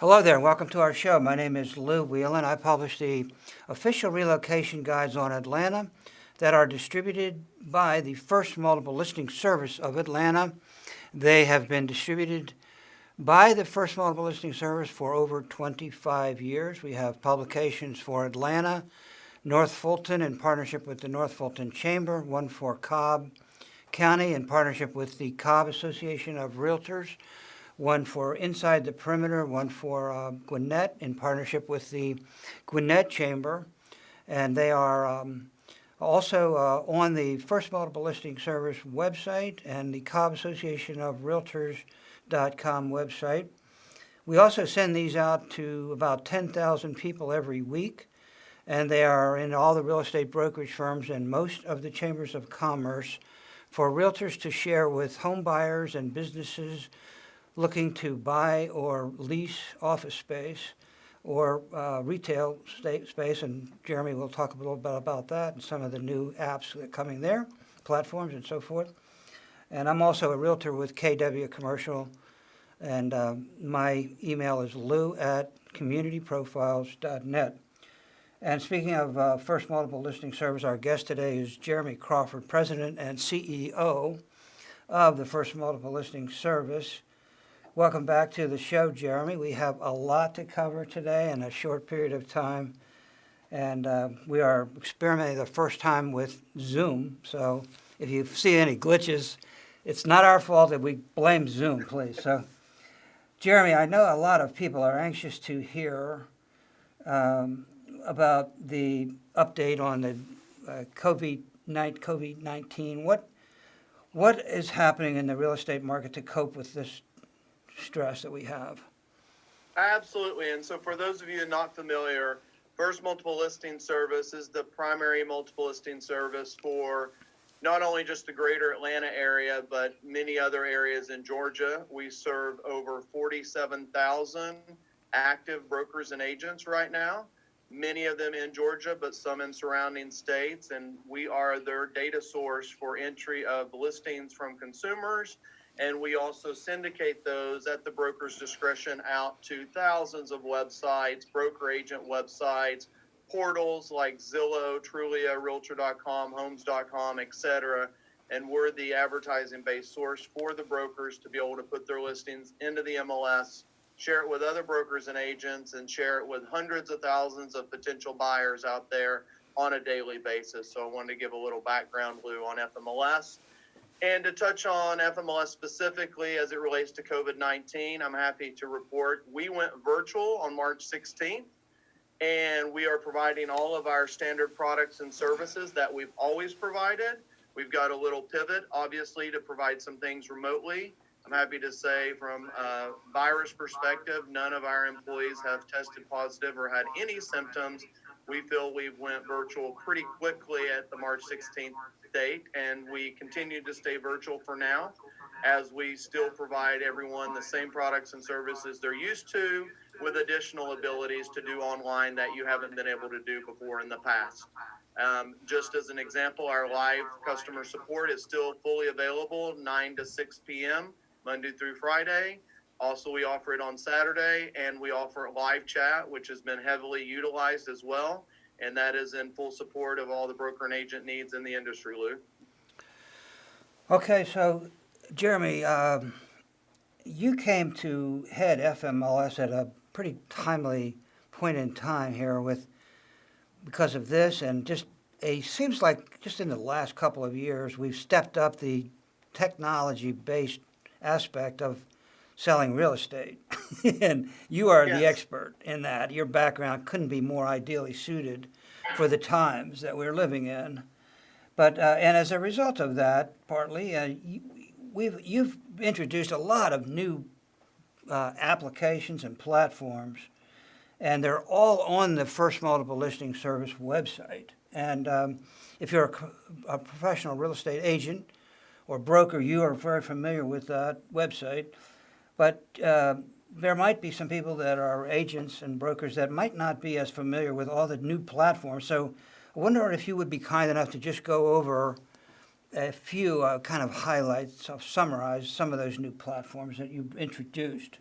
Hello there, and welcome to our show. My name is Lou Wieland. I publish the official relocation guides on Atlanta that are distributed by the First Multiple Listing Service of Atlanta. They have been distributed by the First Multiple Listing Service for over 25 years. We have publications for Atlanta, North Fulton in partnership with the North Fulton Chamber, one for Cobb County in partnership with the Cobb Association of Realtors, one for Inside the Perimeter, one for Gwinnett in partnership with the Gwinnett Chamber. And they are also on the First Multiple Listing Service website and the Cobb Association of Realtors.com website. We also send these out to about 10,000 people every week, and they are in all the real estate brokerage firms and most of the chambers of commerce for realtors to share with home buyers and businesses looking to buy or lease office space or retail space, and Jeremy will talk a little bit about that and some of the new apps that are coming there, platforms and so forth. And I'm also a realtor with KW Commercial, and my email is lou@communityprofiles.net. And speaking of First Multiple Listing Service, our guest today is Jeremy Crawford, President and CEO of the First Multiple Listing Service. Welcome back to the show, Jeremy. We have a lot to cover today in a short period of time, and we are experimenting the first time with Zoom. So if you see any glitches, it's not our fault, that we blame Zoom, please. So, Jeremy, I know a lot of people are anxious to hear about the update on the COVID-19. What is happening in the real estate market to cope with this stress that we have? Absolutely. And so for those of you not familiar, First Multiple Listing Service is the primary multiple listing service for not only just the greater Atlanta area, but many other areas in Georgia. We serve over 47,000 active brokers and agents right now, many of them in Georgia, but some in surrounding states. And we are their data source for entry of listings from consumers. And we also syndicate those at the broker's discretion out to thousands of websites, broker agent websites, portals like Zillow, Trulia, Realtor.com, Homes.com, etc. And we're the advertising-based source for the brokers to be able to put their listings into the MLS, share it with other brokers and agents, and share it with hundreds of thousands of potential buyers out there on a daily basis. So I wanted to give a little background, Lou, on FMLS. And to touch on FMLS specifically as it relates to COVID-19, I'm happy to report we went virtual on March 16th, and we are providing all of our standard products and services that we've always provided. We've got a little pivot, obviously, to provide some things remotely. I'm happy to say from a virus perspective, none of our employees have tested positive or had any symptoms. We feel we went virtual pretty quickly at the March 16th date, and we continue to stay virtual for now as we still provide everyone the same products and services they're used to, with additional abilities to do online that you haven't been able to do before in the past. Just as an example, our live customer support is still fully available 9 to 6 p.m. Monday through Friday. Also, we offer it on Saturday, and we offer live chat, which has been heavily utilized as well. And that is in full support of all the broker and agent needs in the industry, Lou. Okay, so Jeremy, you came to head FMLS at a pretty timely point in time here because of this, and seems like just in the last couple of years we've stepped up the technology-based aspect of selling real estate. And you are the expert in that. Your background couldn't be more ideally suited for the times that we're living in. But and as a result of that, partly, you've introduced a lot of new applications and platforms, and they're all on the First Multiple Listing Service website. And if you're a professional real estate agent or broker, you are very familiar with that website. But there might be some people that are agents and brokers that might not be as familiar with all the new platforms. So I wonder if you would be kind enough to just go over a few kind of highlights, summarize some of those new platforms that you've introduced.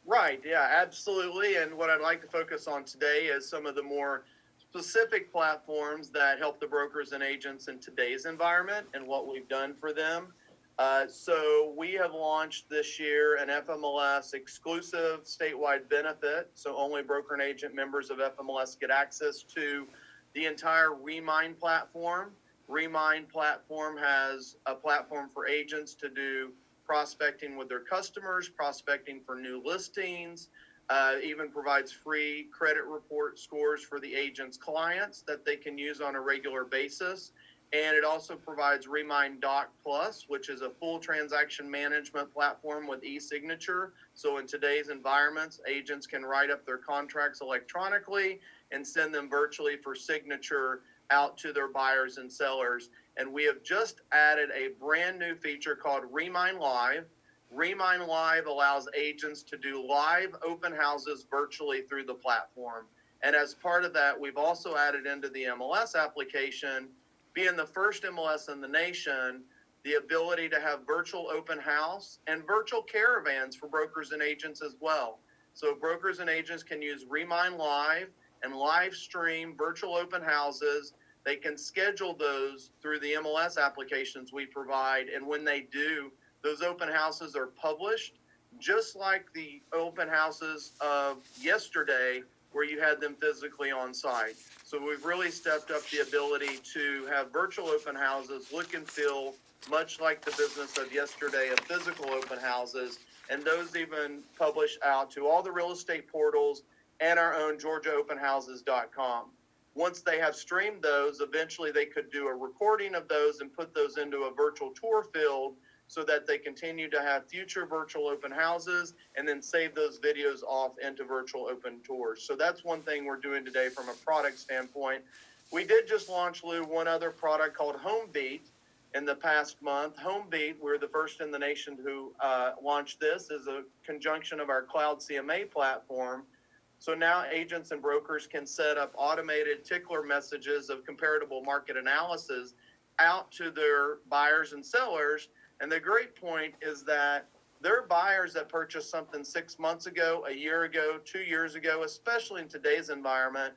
Right, yeah, absolutely. And what I'd like to focus on today is some of the more specific platforms that help the brokers and agents in today's environment and what we've done for them. So we have launched this year an FMLS exclusive statewide benefit. So only broker and agent members of FMLS get access to the entire Remind platform. Remind platform has a platform for agents to do prospecting with their customers, prospecting for new listings, even provides free credit report scores for the agent's clients that they can use on a regular basis. And it also provides Remind Doc Plus, which is a full transaction management platform with e-signature. So in today's environments, agents can write up their contracts electronically and send them virtually for signature out to their buyers and sellers. And we have just added a brand new feature called Remind Live. Remind Live allows agents to do live open houses virtually through the platform. And as part of that, we've also added into the MLS application, being the first MLS in the nation, the ability to have virtual open house and virtual caravans for brokers and agents as well. So brokers and agents can use Remind Live and live stream virtual open houses. They can schedule those through the MLS applications we provide. And when they do, those open houses are published, just like the open houses of yesterday, where you had them physically on site. So we've really stepped up the ability to have virtual open houses look and feel much like the business of yesterday of physical open houses. And those even publish out to all the real estate portals and our own GeorgiaOpenHouses.com. Once they have streamed those, eventually they could do a recording of those and put those into a virtual tour field so that they continue to have future virtual open houses and then save those videos off into virtual open tours. So that's one thing we're doing today from a product standpoint. We did just launch, Lou, one other product called HomeBeat in the past month. HomeBeat, we're the first in the nation who launched this as a conjunction of our cloud CMA platform. So now agents and brokers can set up automated tickler messages of comparable market analysis out to their buyers and sellers. And the great point is that their buyers that purchased something 6 months ago, a year ago, 2 years ago, especially in today's environment,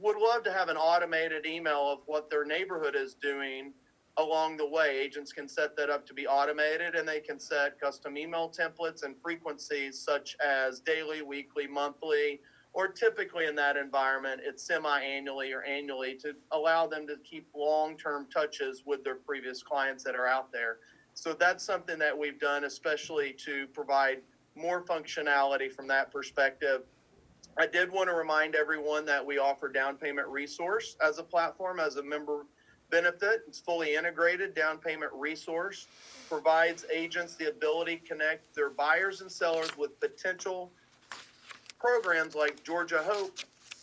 would love to have an automated email of what their neighborhood is doing along the way. Agents can set that up to be automated, and they can set custom email templates and frequencies such as daily, weekly, monthly, or typically in that environment, it's semi-annually or annually to allow them to keep long-term touches with their previous clients that are out there. So that's something that we've done, especially to provide more functionality from that perspective. I did want to remind everyone that we offer Down Payment Resource as a platform, as a member benefit. It's fully integrated. Down Payment Resource provides agents the ability to connect their buyers and sellers with potential programs like Georgia Hope,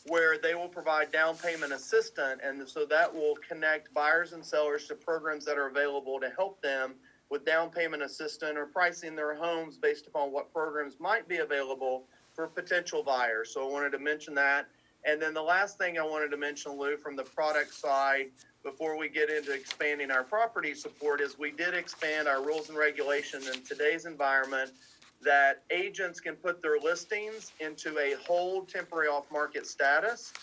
where they will provide down payment assistance. And so that will connect buyers and sellers to programs that are available to help them with down payment assistance or pricing their homes based upon what programs might be available for potential buyers. So I wanted to mention that. And then the last thing I wanted to mention, Lou, from the product side, before we get into expanding our property support, is we did expand our rules and regulations in today's environment that agents can put their listings into a hold temporary off market status.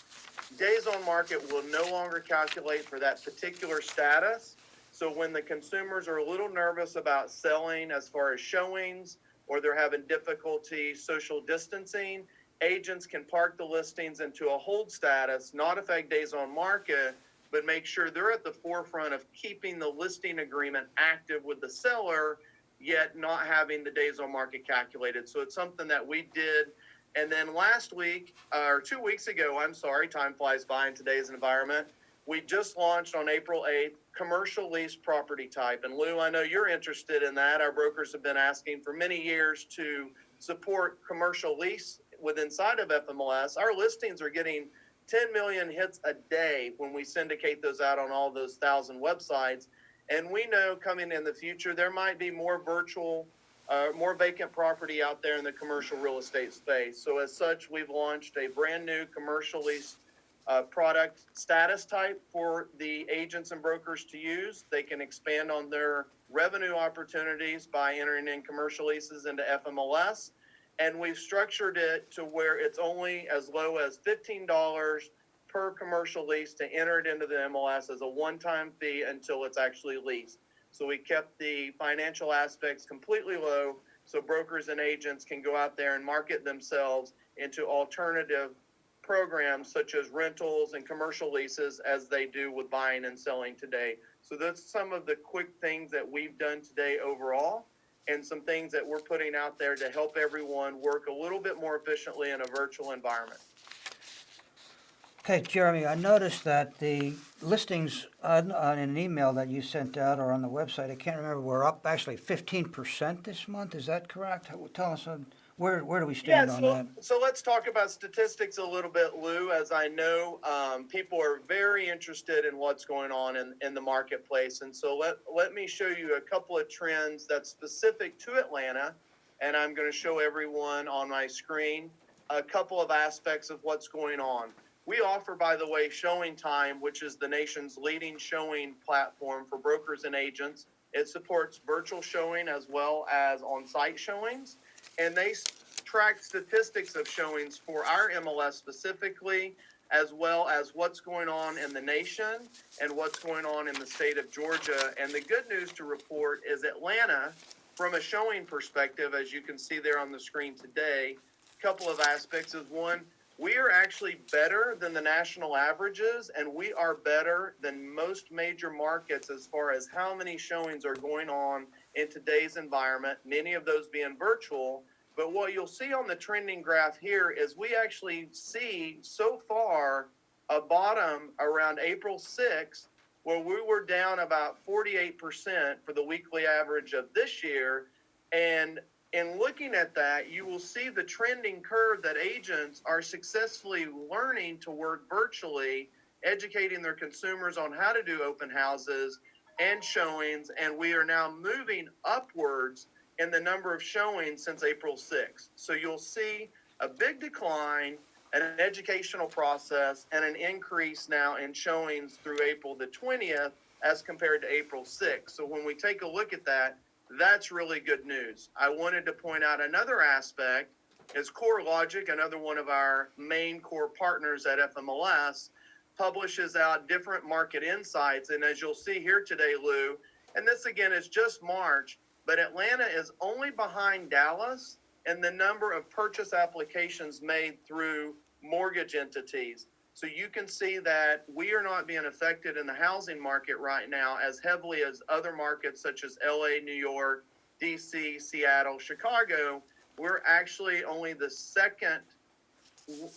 Days on market will no longer calculate for that particular status. So when the consumers are a little nervous about selling as far as showings, or they're having difficulty social distancing, agents can park the listings into a hold status, not affect days on market, but make sure they're at the forefront of keeping the listing agreement active with the seller, yet not having the days on market calculated. So it's something that we did. And then last week, or 2 weeks ago, I'm sorry, time flies by in today's environment, we just launched on April 8th, commercial lease property type. And Lou, I know you're interested in that. Our brokers have been asking for many years to support commercial lease inside of FMLS. Our listings are getting 10 million hits a day when we syndicate those out on all those 1,000 websites. And we know coming in the future, there might be more more vacant property out there in the commercial real estate space. So as such, we've launched a brand new commercial lease product status type for the agents and brokers to use. They can expand on their revenue opportunities by entering in commercial leases into FMLS. And we've structured it to where it's only as low as $15 per commercial lease to enter it into the MLS as a one-time fee until it's actually leased. So we kept the financial aspects completely low so brokers and agents can go out there and market themselves into alternative programs such as rentals and commercial leases as they do with buying and selling today. So that's some of the quick things that we've done today overall, and some things that we're putting out there to help everyone work a little bit more efficiently in a virtual environment. Okay, Jeremy, I noticed that the listings on an email that you sent out or on the website, I can't remember, were up actually 15% this month. Is that correct? Tell us, where do we stand on that? So let's talk about statistics a little bit, Lou. As I know, people are very interested in what's going on in the marketplace. And so let me show you a couple of trends that's specific to Atlanta. And I'm going to show everyone on my screen a couple of aspects of what's going on. We offer, by the way, Showing Time, which is the nation's leading showing platform for brokers and agents. It supports virtual showing as well as on-site showings. And they track statistics of showings for our MLS specifically, as well as what's going on in the nation and what's going on in the state of Georgia. And the good news to report is Atlanta, from a showing perspective, as you can see there on the screen today, a couple of aspects is one, we are actually better than the national averages, and we are better than most major markets as far as how many showings are going on in today's environment, many of those being virtual. But what you'll see on the trending graph here is we actually see so far a bottom around April 6th, where we were down about 48% for the weekly average of this year. And in looking at that, you will see the trending curve that agents are successfully learning to work virtually, educating their consumers on how to do open houses and showings. And we are now moving upwards in the number of showings since April 6th. So you'll see a big decline, an educational process, and an increase now in showings through April the 20th as compared to April 6th. So when we take a look at that, that's really good news. I wanted to point out another aspect is CoreLogic, another one of our main core partners at FMLS, publishes out different market insights. And as you'll see here today, Lou, and this again is just March, but Atlanta is only behind Dallas in the number of purchase applications made through mortgage entities. So you can see that we are not being affected in the housing market right now as heavily as other markets such as LA, New York, DC, Seattle, Chicago. We're actually only the second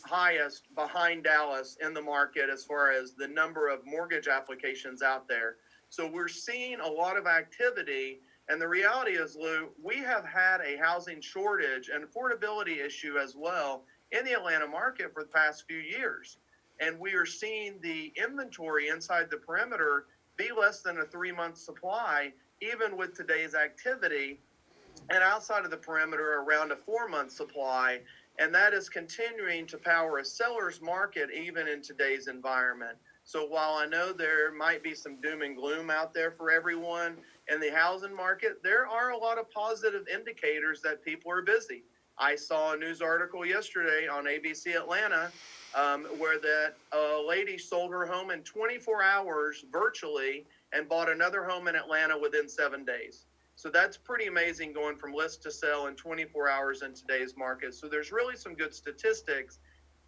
highest behind Dallas in the market as far as the number of mortgage applications out there. So we're seeing a lot of activity. And the reality is, Lou, we have had a housing shortage and affordability issue as well in the Atlanta market for the past few years. And we are seeing the inventory inside the perimeter be less than a 3-month supply, even with today's activity, and outside of the perimeter around a 4-month supply. And that is continuing to power a seller's market even in today's environment. So while I know there might be some doom and gloom out there for everyone in the housing market, there are a lot of positive indicators that people are busy. I saw a news article yesterday on ABC Atlanta where that lady sold her home in 24 hours virtually and bought another home in Atlanta within 7 days. So that's pretty amazing, going from list to sell in 24 hours in today's market. So there's really some good statistics.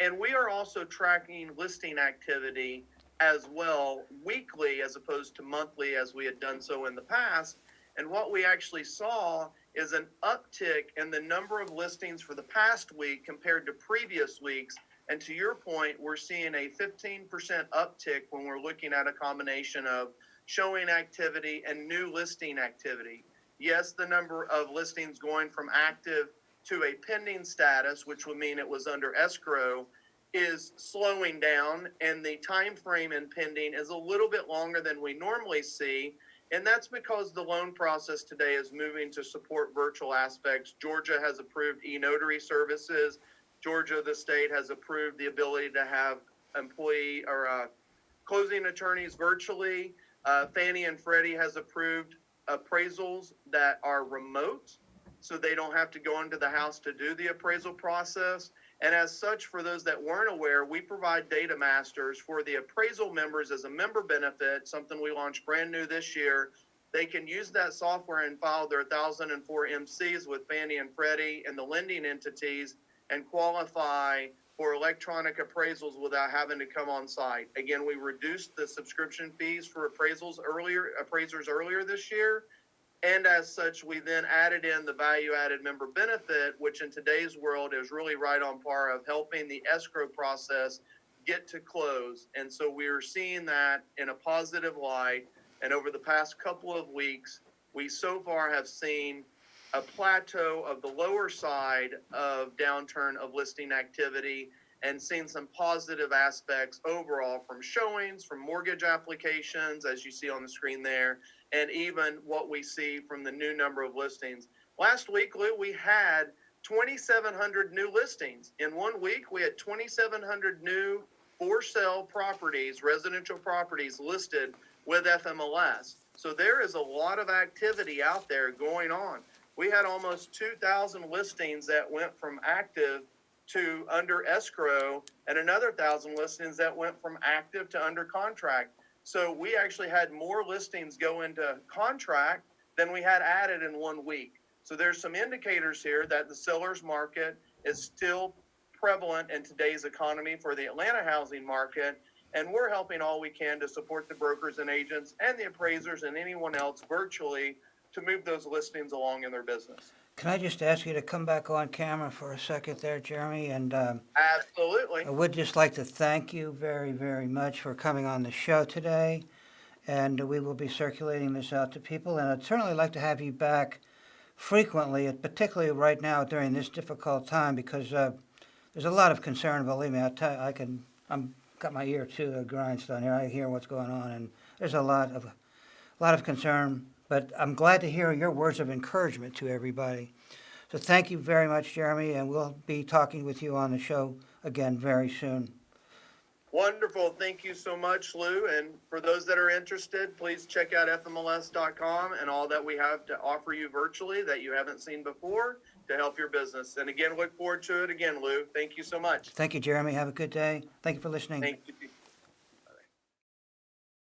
And we are also tracking listing activity as well weekly as opposed to monthly as we had done so in the past. And what we actually saw is an uptick in the number of listings for the past week compared to previous weeks. And to your point, we're seeing a 15% uptick when we're looking at a combination of showing activity and new listing activity. Yes, the number of listings going from active to a pending status, which would mean it was under escrow, is slowing down, and the time frame in pending is a little bit longer than we normally see. And that's because the loan process today is moving to support virtual aspects. Georgia has approved e-notary services. Georgia, the state, has approved the ability to have employee or closing attorneys virtually. Fannie and Freddie has approved appraisals that are remote. so they don't have to go into the house to do the appraisal process. And as such, for those that weren't aware, we provide data masters for the appraisal members as a member benefit, something we launched brand new this year. They can use that software and file their 1004 MCs with Fannie and Freddie and the lending entities and qualify for electronic appraisals without having to come on site. Again, we reduced the subscription fees for appraisers earlier this year. And as such, we then added in the value-added member benefit, which in today's world is really right on par of helping the escrow process get to close. And so we are seeing that in a positive light. And over the past couple of weeks, we so far have seen a plateau of the lower side of downturn of listing activity and seen some positive aspects overall from showings, from mortgage applications, as you see on the screen there, and even what we see from the new number of listings. Last week, Lou, we had 2,700 new listings. In 1 week, we had 2,700 new for-sale properties, residential properties listed with FMLS. So there is a lot of activity out there going on. We had almost 2,000 listings that went from active to under escrow, and another 1,000 listings that went from active to under contract. So we actually had more listings go into contract than we had added in 1 week. So there's some indicators here that the seller's market is still prevalent in today's economy for the Atlanta housing market. And we're helping all we can to support the brokers and agents and the appraisers and anyone else virtually to move those listings along in their business. Can I just ask you to come back on camera for a second there, Jeremy? And Absolutely. I would just like to thank you very, very much for coming on the show today. And we will be circulating this out to people. And I'd certainly like to have you back frequently, and particularly right now during this difficult time, because there's a lot of concern. Believe me, I'm got my ear to the grindstone here. I hear what's going on, and there's a lot of concern. But I'm glad to hear your words of encouragement to everybody. So thank you very much, Jeremy, and we'll be talking with you on the show again very soon. Wonderful. Thank you so much, Lou. And for those that are interested, please check out FMLS.com and all that we have to offer you virtually that you haven't seen before to help your business. And again, look forward to it again, Lou. Thank you so much. Thank you, Jeremy. Have a good day. Thank you for listening. Thank you.